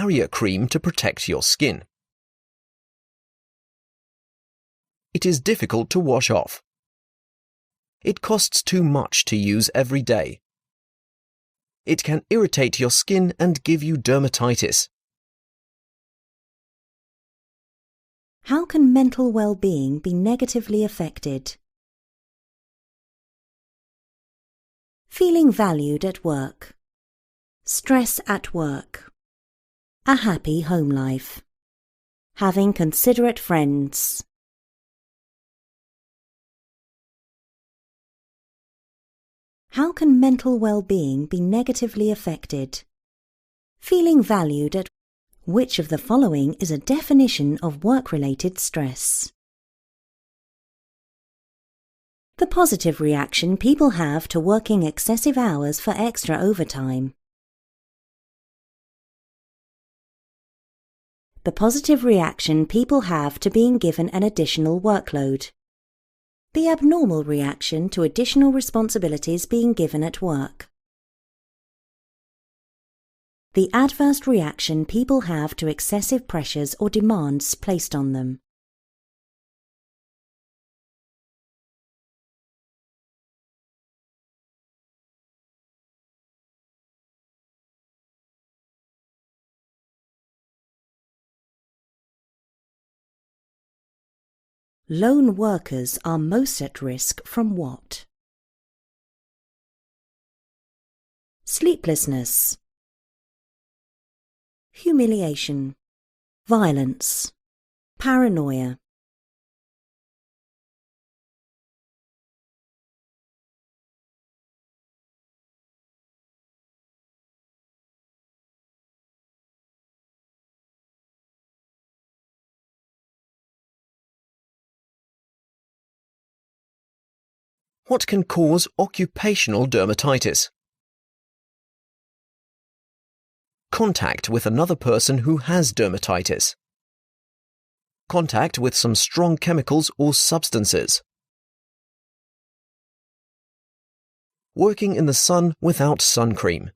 barrier cream to protect your skin. It is difficult to wash off. It costs too much to use every day. It can irritate your skin and give you dermatitis. How can mental well-being be negatively affected? Feeling valued at work. Stress at work. A happy home life. Having considerate friends. How can mental well-being be negatively affected? Feeling valued at which of the following is a definition of work-related stress? The positive reaction people have to working excessive hours for extra overtime. The positive reaction people have to being given an additional workload. The abnormal reaction to additional responsibilities being given at work. The adverse reaction people have to excessive pressures or demands placed on them. Lone workers are most at risk from what? Sleeplessness, humiliation, violence, paranoia. What can cause occupational dermatitis? Contact with another person who has dermatitis. Contact with some strong chemicals or substances. Working in the sun without sun cream.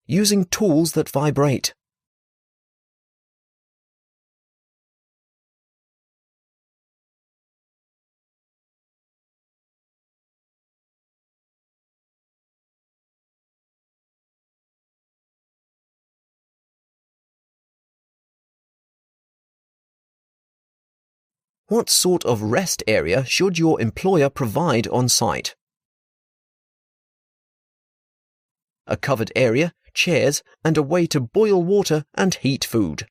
Using tools that vibrate. What sort of rest area should your employer provide on site? A covered area, chairs, and a way to boil water and heat food.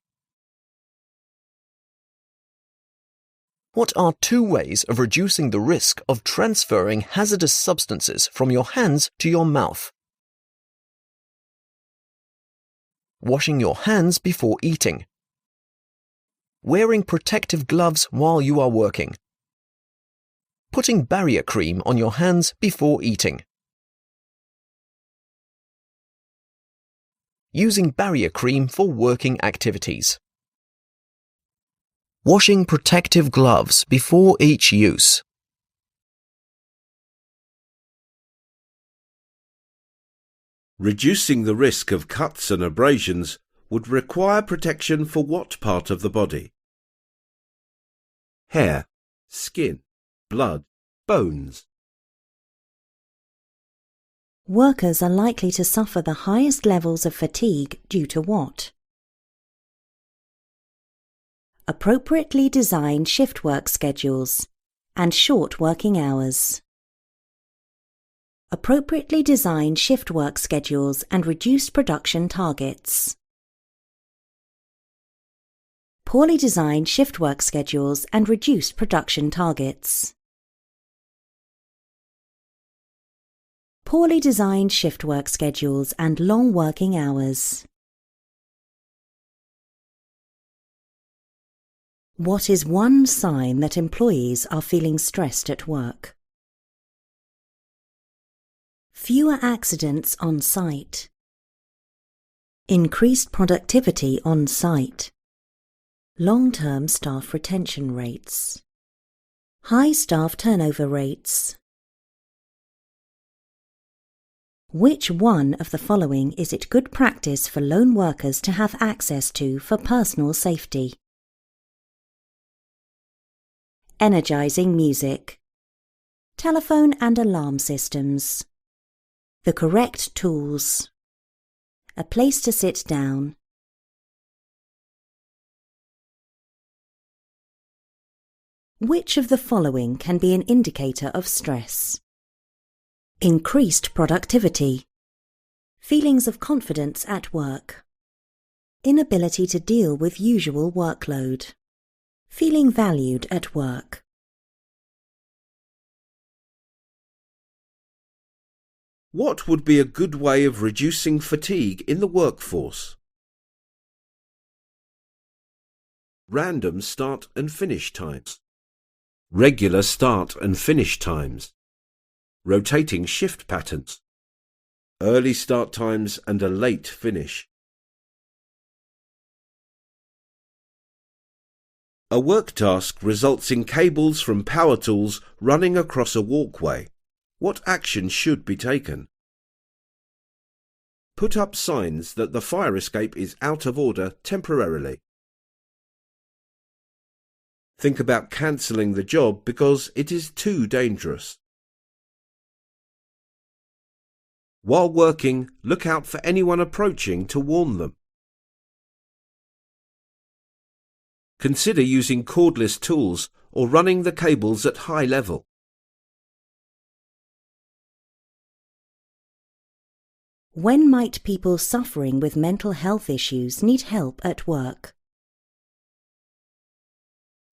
What are 2 ways of reducing the risk of transferring hazardous substances from your hands to your mouth? Washing your hands before eating. Wearing protective gloves while you are working. Putting barrier cream on your hands before eating. Using barrier cream for working activities. Washing protective gloves before each use. Reducing the risk of cuts and abrasions would require protection for what part of the body? Hair, skin, blood, bones. Workers are likely to suffer the highest levels of fatigue due to what? Appropriately designed shift work schedules and short working hours. Appropriately designed shift work schedules and reduced production targets. Poorly designed shift work schedules and reduced production targets. Poorly designed shift work schedules and long working hours. What is one sign that employees are feeling stressed at work? Fewer accidents on site. Increased productivity on site. Long-term staff retention rates. High staff turnover rates. Which one of the following is it good practice for lone workers to have access to for personal safety? Energizing music, telephone and alarm systems, the correct tools, a place to sit down. Which of the following can be an indicator of stress? Increased productivity, feelings of confidence at work, inability to deal with usual workload, feeling valued at work. What would be a good way of reducing fatigue in the workforce? Random start and finish times. Regular start and finish times. Rotating shift patterns. Early start times and a late finish. A work task results in cables from power tools running across a walkway. What action should be taken? Put up signs that the fire escape is out of order temporarily. Think about cancelling the job because it is too dangerous. While working, look out for anyone approaching to warn them. Consider using cordless tools or running the cables at high level. When might people suffering with mental health issues need help at work?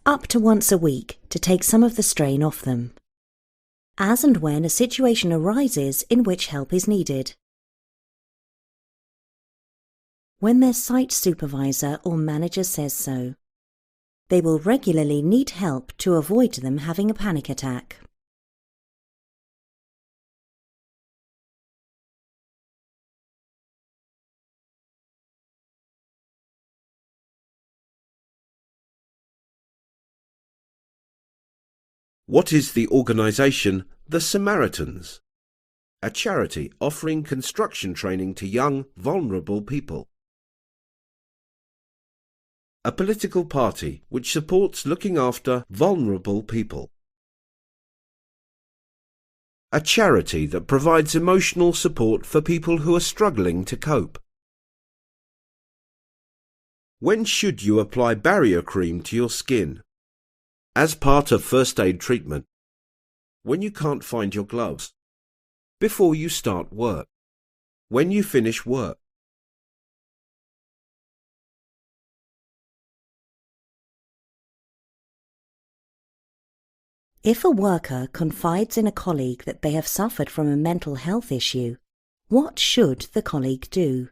Up to once a week to take some of the strain off them. As and when a situation arises in which help is needed. When their site supervisor or manager says so. They will regularly need help to avoid them having a panic attack. What is the organisation The Samaritans? A charity offering construction training to young, vulnerable people. A political party which supports looking after vulnerable people. A charity that provides emotional support for people who are struggling to cope. When should you apply barrier cream to your skin? As part of first aid treatment. When you can't find your gloves. Before you start work. When you finish work. If a worker confides in a colleague that they have suffered from a mental health issue, what should the colleague do?